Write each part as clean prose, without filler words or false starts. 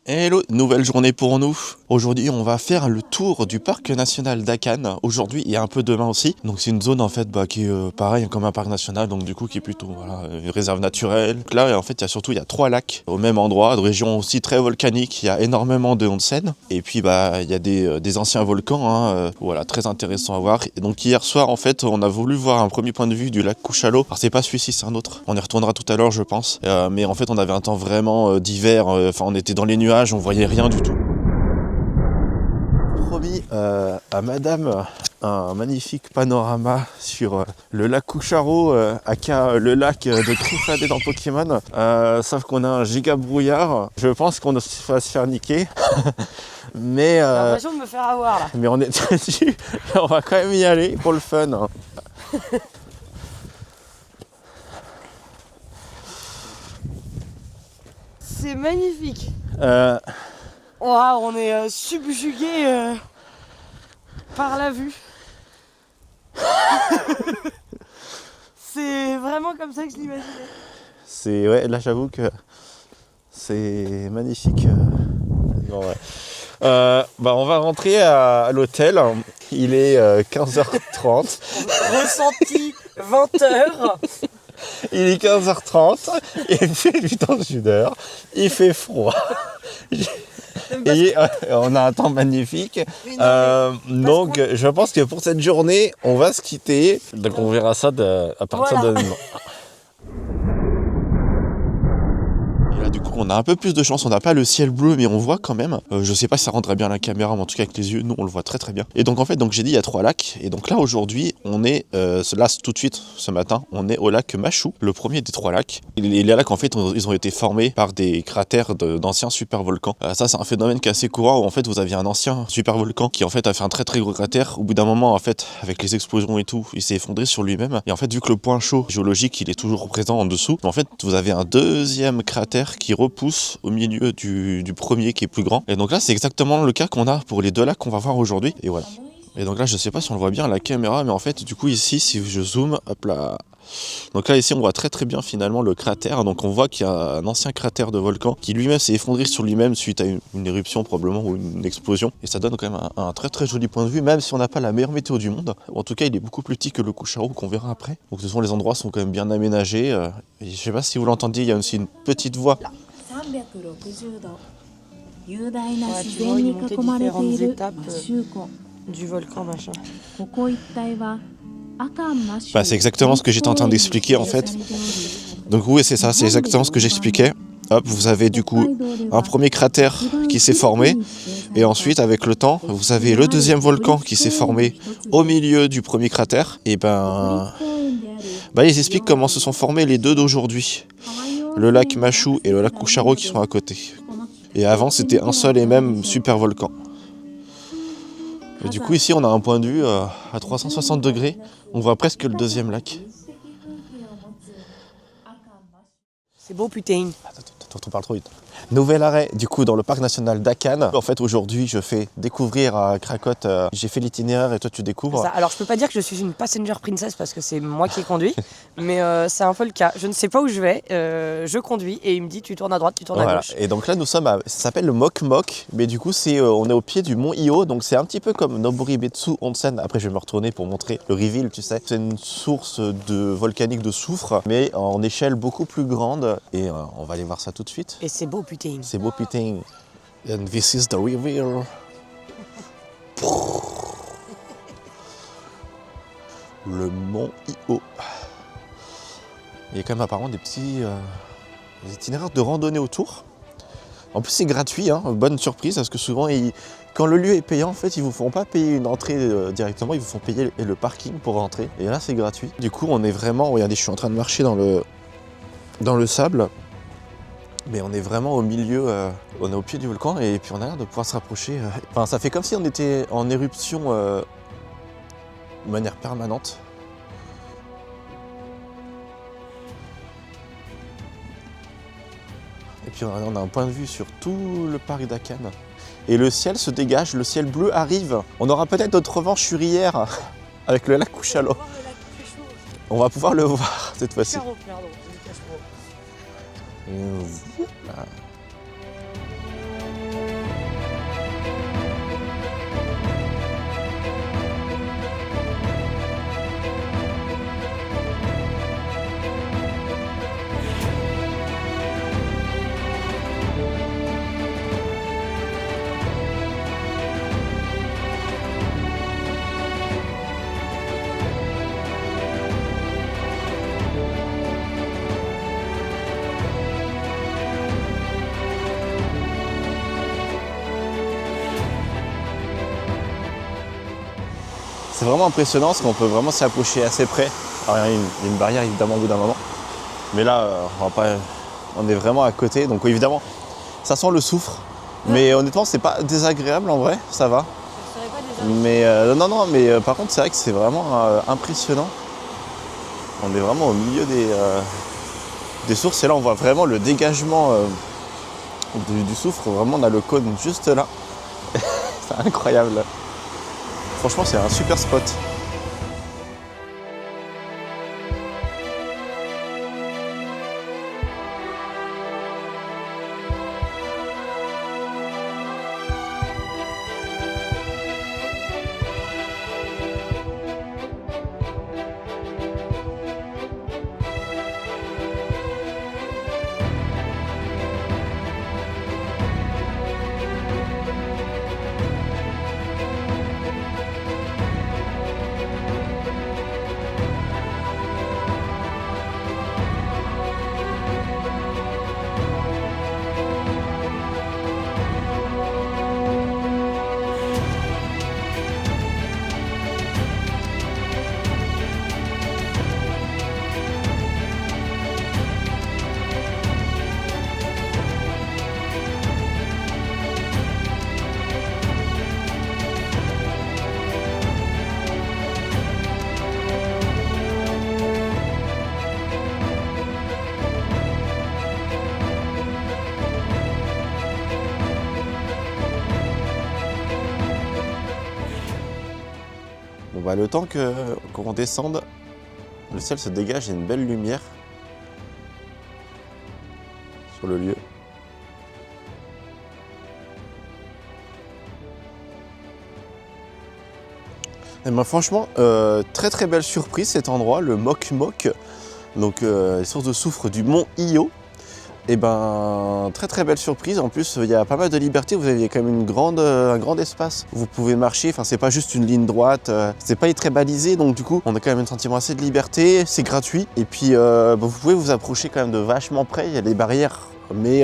Hello, nouvelle journée pour nous. Aujourd'hui, on va faire le tour du parc national d'Akan. Aujourd'hui et un peu demain aussi. Donc c'est une zone en fait qui est pareil comme un parc national, donc du coup qui est plutôt une réserve naturelle. Donc là en fait il y a 3 lacs au même endroit, de région aussi très volcanique. Il y a énormément de onsen et puis il y a des anciens volcans, voilà, très intéressant à voir. Et donc hier soir en fait on a voulu voir un premier point de vue du lac Couchalo. Alors c'est pas celui-ci, c'est un autre. On y retournera tout à l'heure je pense. Mais en fait on avait un temps vraiment d'hiver. Enfin on était dans les nuages. On voyait rien du tout. Promis à madame un magnifique panorama sur le lac Coucharo, aka le lac de Trifadé dans Pokémon. Sauf qu'on a un giga brouillard. Je pense qu'on va se faire niquer. Mais, j'ai l'impression de me faire avoir là. Mais on est dessus. On va quand même y aller pour le fun. C'est magnifique. Oh, on est subjugué par la vue. C'est vraiment comme ça que je l'imaginais. Ouais, là j'avoue que c'est magnifique. Non, ouais. On va rentrer à l'hôtel. Il est 15h30. Ressenti 20h. Il est 15h30. Il fait 8 ans sudeur. Il fait froid. Et on a un temps magnifique. Donc je pense que pour cette journée, on va se quitter. Donc on verra ça à partir de maintenant. Et là du coup on a un peu plus de chance, on n'a pas le ciel bleu mais on voit quand même. Je sais pas si ça rendrait bien la caméra, mais en tout cas avec les yeux, nous on le voit très très bien. Et donc en fait j'ai dit il y a 3 lacs. Et donc là aujourd'hui on est là tout de suite ce matin, on est au lac Machou, le premier des 3 lacs. Les lacs en fait ils ont été formés par des cratères d'anciens supervolcans. Ça c'est un phénomène qui est assez courant où en fait vous aviez un ancien supervolcan qui en fait a fait un très très gros cratère. Au bout d'un moment en fait avec les explosions et tout, il s'est effondré sur lui-même. Et en fait vu que le point chaud géologique il est toujours présent en dessous, en fait vous avez un deuxième cratère qui repousse au milieu du premier qui est plus grand. Et donc là c'est exactement le cas qu'on a pour les 2 lacs qu'on va voir aujourd'hui. Et voilà. Et donc là je sais pas si on le voit bien à la caméra, mais en fait du coup ici si je zoome, hop là. Donc là ici on voit très très bien finalement le cratère. Donc on voit qu'il y a un ancien cratère de volcan qui lui-même s'est effondré sur lui-même suite à une éruption probablement ou une explosion. Et ça donne quand même un très très joli point de vue, même si on n'a pas la meilleure météo du monde. En tout cas il est beaucoup plus petit que le Coucharo qu'on verra après. Donc ce sont les endroits sont quand même bien aménagés. Et je sais pas si vous l'entendiez, il y a aussi une petite voix. Ouais, tu vois, il montait différentes étapes du volcan machin. C'est exactement ce que j'étais en train d'expliquer en fait. Donc oui c'est ça, c'est exactement ce que j'expliquais. Hop, vous avez du coup un premier cratère qui s'est formé. Et ensuite avec le temps, vous avez le deuxième volcan qui s'est formé au milieu du premier cratère. Et ils expliquent comment se sont formés les deux d'aujourd'hui. Le lac Machou et le lac Coucharo qui sont à côté. Et avant c'était un seul et même super volcan. Et du coup ici on a un point de vue à 360 degrés, on voit presque le deuxième lac. C'est beau putain. Attends, on parle trop vite. Nouvel arrêt du coup dans le parc national d'Akan. En fait aujourd'hui je fais découvrir à Krakot, j'ai fait l'itinéraire et toi tu découvres. Ça, alors je peux pas dire que je suis une passenger princess parce que c'est moi qui conduis, mais c'est un peu le cas. Je ne sais pas où je vais, je conduis et il me dit tu tournes à droite, tu tournes à gauche. Et donc là nous sommes ça s'appelle le Mok Mok, mais du coup on est au pied du mont Io, donc c'est un petit peu comme Noboribetsu Onsen. Après je vais me retourner pour montrer le reveal, tu sais. C'est une source volcanique de soufre, mais en échelle beaucoup plus grande et on va aller voir ça tout de suite. Et c'est beau putain. C'est beau putain. And this is the reveal. Le mont Io. Il y a quand même apparemment des petits itinéraires de randonnée autour. En plus c'est gratuit, bonne surprise, parce que souvent quand le lieu est payant, en fait ils vous font pas payer une entrée directement, ils vous font payer le parking pour rentrer. Et là c'est gratuit. Du coup on est vraiment, regardez je suis en train de marcher dans le sable. Mais on est vraiment au milieu, on est au pied du volcan et puis on a l'air de pouvoir se rapprocher. Enfin, ça fait comme si on était en éruption de manière permanente. Et puis on a un point de vue sur tout le parc d'Akan. Et le ciel se dégage, le ciel bleu arrive. On aura peut-être notre revanche sur hier avec le lac Couchalo. On va pouvoir le voir cette fois-ci. Et voilà. C'est vraiment impressionnant parce qu'on peut vraiment s'y approcher assez près. Alors il y a une barrière évidemment au bout d'un moment. Mais là, on est vraiment à côté. Donc évidemment, ça sent le soufre. Mais honnêtement, c'est pas désagréable en vrai, ça va. Ça serait pas désagréable. Mais non, mais par contre, c'est vrai que c'est vraiment impressionnant. On est vraiment au milieu des sources et là, on voit vraiment le dégagement du soufre. Vraiment, on a le cône juste là. C'est incroyable. Franchement, c'est un super spot. Bon bah le temps qu'on descende, le ciel se dégage, il y a une belle lumière sur le lieu. Et bah franchement, très très belle surprise cet endroit, le Mok Mok, donc les sources de soufre du mont Io. Et ben très très belle surprise, en plus il y a pas mal de liberté, vous avez quand même un grand espace où vous pouvez marcher, enfin c'est pas juste une ligne droite, c'est pas très balisé, donc du coup on a quand même un sentiment assez de liberté, c'est gratuit, et puis vous pouvez vous approcher quand même de vachement près, il y a des barrières, mais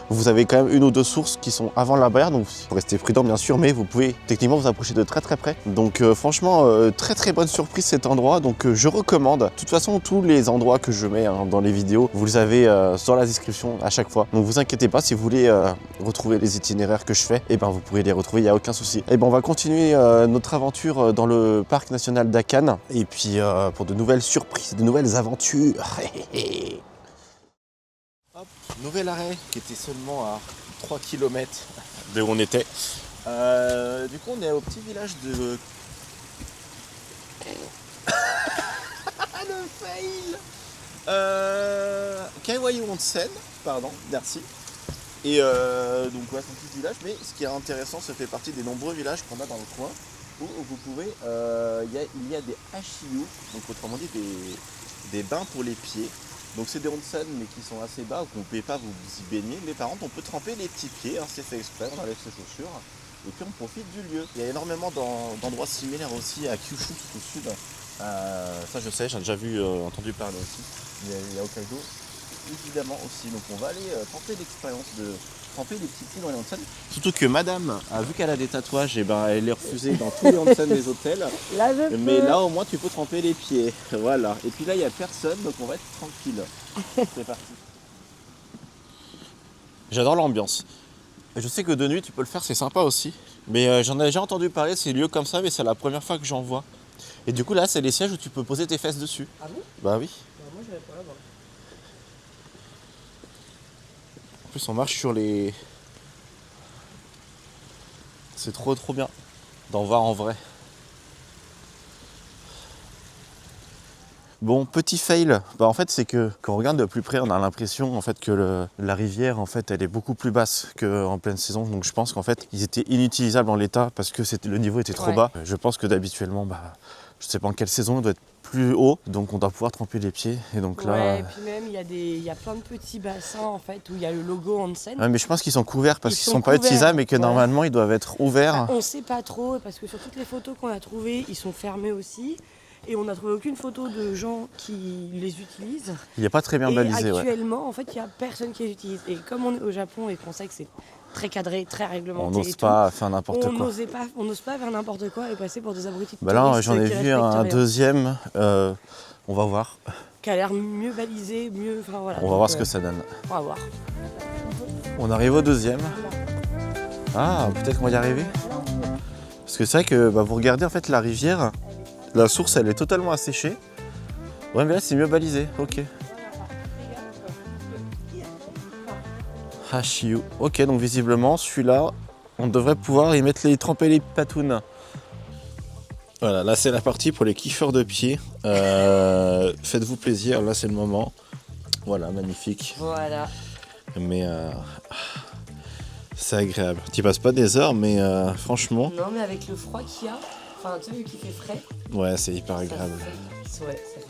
vous avez quand même une ou deux sources qui sont avant la barrière, donc il faut rester prudent bien sûr, mais vous pouvez techniquement vous approcher de très très près. Donc franchement très très bonne surprise cet endroit, donc je recommande. De toute façon tous les endroits que je mets dans les vidéos, vous les avez dans la description à chaque fois. Donc vous inquiétez pas, si vous voulez retrouver les itinéraires que je fais, et ben vous pourrez les retrouver, il n'y a aucun souci. Et ben on va continuer notre aventure dans le parc national d'Akan, et puis pour de nouvelles surprises, de nouvelles aventures. Hop, nouvel arrêt qui était seulement à 3 km de où on était. Du coup on est au petit village de... Le fail Kaiwayu Onsen, pardon, merci. Et donc ouais, c'est un petit village, mais ce qui est intéressant, ça fait partie des nombreux villages qu'on a dans le coin où vous pouvez, il y a des hashiyu, donc autrement dit des bains pour les pieds. Donc c'est des onsen mais qui sont assez bas, où on ne peut pas vous y baigner, mais par contre on peut tremper les petits pieds, hein, c'est fait exprès, on enlève ses chaussures, et puis on profite du lieu. Il y a énormément d'endroits similaires aussi à Kyushu, au sud. Ça je sais, j'ai déjà entendu parler aussi. Il y a Hokkaido évidemment aussi, donc on va aller tenter l'expérience de tremper les petits pieds dans les onsen. Surtout que madame, vu qu'elle a des tatouages, et ben elle est refusée dans tous les onsen des hôtels. Là, je Mais peux. là au moins tu peux tremper les pieds, voilà. Et puis là il n'y a personne, donc on va être tranquille. C'est parti. J'adore l'ambiance. Je sais que de nuit tu peux le faire, c'est sympa aussi. Mais j'en ai déjà entendu parler, ces lieux comme ça, mais c'est la première fois que j'en vois. Et du coup là c'est les sièges où tu peux poser tes fesses dessus. Ah bon? Bah oui. Bah, moi, j'avais pas là-bas. En plus on marche sur les... C'est trop bien d'en voir en vrai. Bon, petit fail, en fait c'est que quand on regarde de plus près, on a l'impression en fait que la rivière en fait elle est beaucoup plus basse qu'en pleine saison. Donc je pense qu'en fait ils étaient inutilisables en l'état parce que le niveau était trop bas. Je pense que d'habituellement, je sais pas en quelle saison, il doit être plus haut, donc on doit pouvoir tremper les pieds. Et donc là. Ouais, et puis même il y a plein de petits bassins en fait où il y a le logo Onsen. Ouais, mais je pense qu'ils sont couverts parce Ils qu'ils sont sont pas couverts, utilisables et que ouais. normalement ils doivent être ouverts. On sait pas trop parce que sur toutes les photos qu'on a trouvées, ils sont fermés aussi. Et on n'a trouvé aucune photo de gens qui les utilisent. Il n'est pas très bien et balisé. actuellement, en fait, il n'y a personne qui les utilise. Et comme on est au Japon et qu'on sait que c'est très cadré, très On réglementé. n'ose pas faire n'importe On quoi. n'ose pas faire n'importe quoi et passer pour des abrutis. Bah là, touristes j'en ai qui vu respectent un rien. deuxième. On va voir. Qui a l'air mieux balisé, mieux. Enfin voilà. On va voir ce que ça donne. On va voir. On arrive au deuxième. Ah, peut-être qu'on va y arriver. Parce que c'est vrai que vous regardez en fait la rivière, la source elle est totalement asséchée. Ouais, mais là c'est mieux balisé. Ok. Hashiu. Ok, donc visiblement celui-là, on devrait pouvoir tremper les patounes. Voilà, là c'est la partie pour les kiffeurs de pied. Faites-vous plaisir, là c'est le moment. Voilà, magnifique. Voilà. Mais c'est agréable. Tu passes pas des heures, mais franchement. Non, mais avec le froid qu'il y a, enfin tu sais, vu qu'il fait frais. Ouais, c'est hyper agréable. Ouais, ça fait.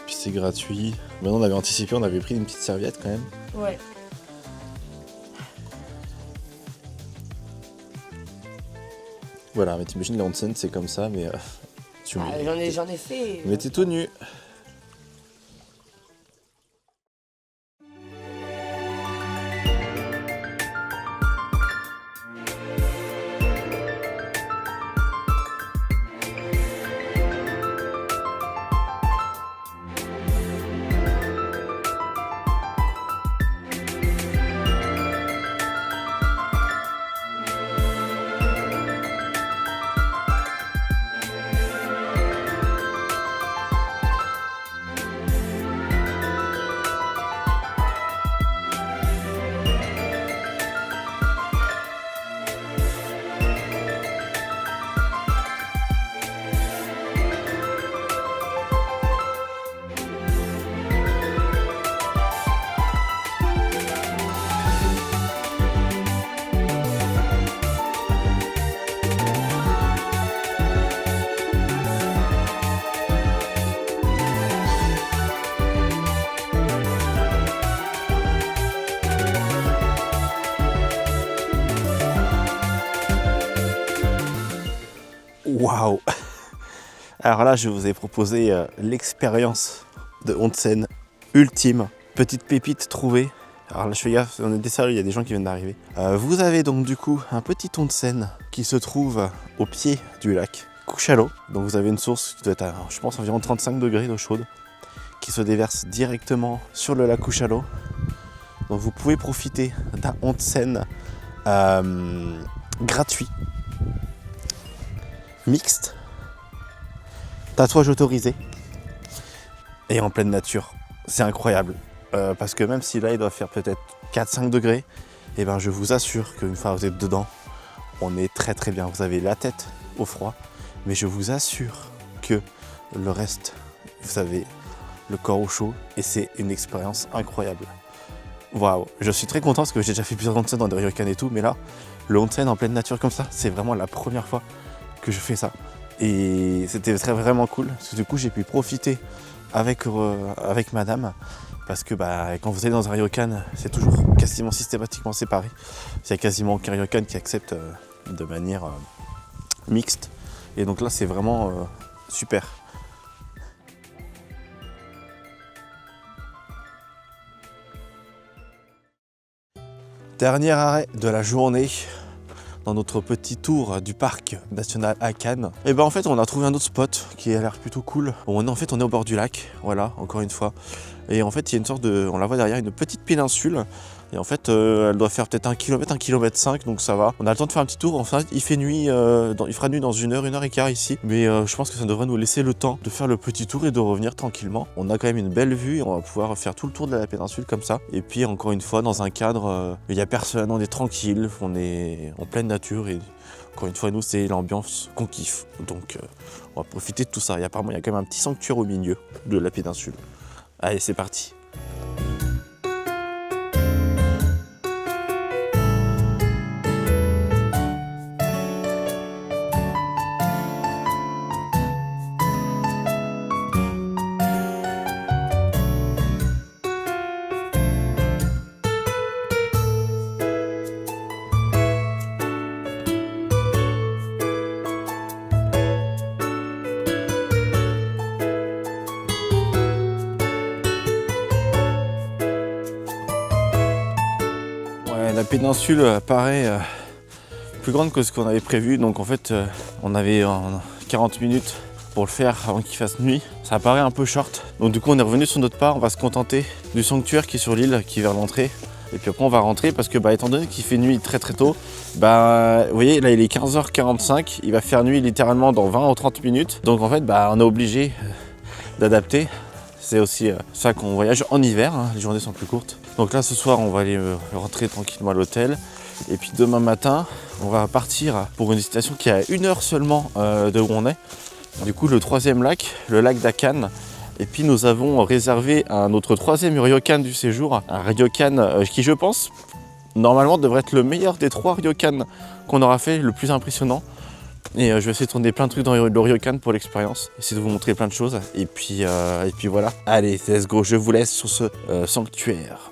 Puis c'est gratuit. Maintenant on avait anticipé, on avait pris une petite serviette quand même. Ouais. Voilà, mais t'imagines les onsen c'est comme ça, mais J'en ai fait. mais t'es tout nu. Waouh! Alors là, je vous ai proposé l'expérience de onsen ultime. Petite pépite trouvée. Alors là, je fais gaffe, on est des salles, il y a des gens qui viennent d'arriver. Vous avez donc du coup un petit onsen qui se trouve au pied du lac Kuchalo. Donc vous avez une source qui doit être à, je pense, environ 35 degrés d'eau chaude qui se déverse directement sur le lac Kuchalo. Donc vous pouvez profiter d'un onsen gratuit, mixte, tatouage autorisé et en pleine nature. C'est incroyable parce que même si là il doit faire peut-être 4-5 degrés, et ben je vous assure qu'une fois que vous êtes dedans, on est très très bien. Vous avez la tête au froid, mais je vous assure que le reste, vous avez le corps au chaud et c'est une expérience incroyable. Waouh, je suis très content parce que j'ai déjà fait plusieurs onsen dans des ryokan et tout, mais là, le onsen en pleine nature comme ça, c'est vraiment la première fois que je fais ça. Et c'était vraiment cool, parce que du coup j'ai pu profiter avec madame, parce que quand vous allez dans un ryokan, c'est toujours quasiment systématiquement séparé. Il n'y a quasiment aucun ryokan qui accepte de manière mixte. Et donc là c'est vraiment super. Dernier arrêt de la journée dans notre petit tour du parc national à Cannes. Et en fait on a trouvé un autre spot qui a l'air plutôt cool. Bon, on est au bord du lac, voilà, encore une fois. Et en fait il y a une sorte de, on la voit derrière, une petite péninsule. Et en fait elle doit faire peut-être 1 km, 1,5 km, donc ça va. On a le temps de faire un petit tour. Enfin il fait nuit, il fera nuit dans 1 heure et quart ici. Mais je pense que ça devrait nous laisser le temps de faire le petit tour et de revenir tranquillement. On a quand même une belle vue et on va pouvoir faire tout le tour de la péninsule comme ça. Et puis encore une fois dans un cadre, il n'y a personne, on est tranquille, on est en pleine nature et encore une fois nous c'est l'ambiance qu'on kiffe. Donc on va profiter de tout ça. Et apparemment il y a quand même un petit sanctuaire au milieu de la péninsule. Allez c'est parti. péninsule paraît plus grande que ce qu'on avait prévu. Donc en fait, on avait 40 minutes pour le faire avant qu'il fasse nuit. Ça paraît un peu short. Donc du coup, on est revenu sur notre part. On va se contenter du sanctuaire qui est sur l'île, qui est vers l'entrée. Et puis après, on va rentrer parce que étant donné qu'il fait nuit très très tôt, vous voyez, là il est 15h45. Il va faire nuit littéralement dans 20 ou 30 minutes. Donc en fait, on est obligé d'adapter. C'est aussi ça qu'on voyage en hiver, hein, les journées sont plus courtes. Donc là ce soir on va aller rentrer tranquillement à l'hôtel. Et puis demain matin on va partir pour une destination qui est à 1 heure seulement de où on est. Du coup le 3e lac, le lac d'Akan. Et puis nous avons réservé notre 3e ryokan du séjour. Un ryokan qui je pense normalement devrait être le meilleur des 3 ryokan qu'on aura fait, le plus impressionnant. Et je vais essayer de tourner plein de trucs dans le ryokan pour l'expérience, essayer de vous montrer plein de choses. Et puis voilà. Allez, let's go, je vous laisse sur ce sanctuaire.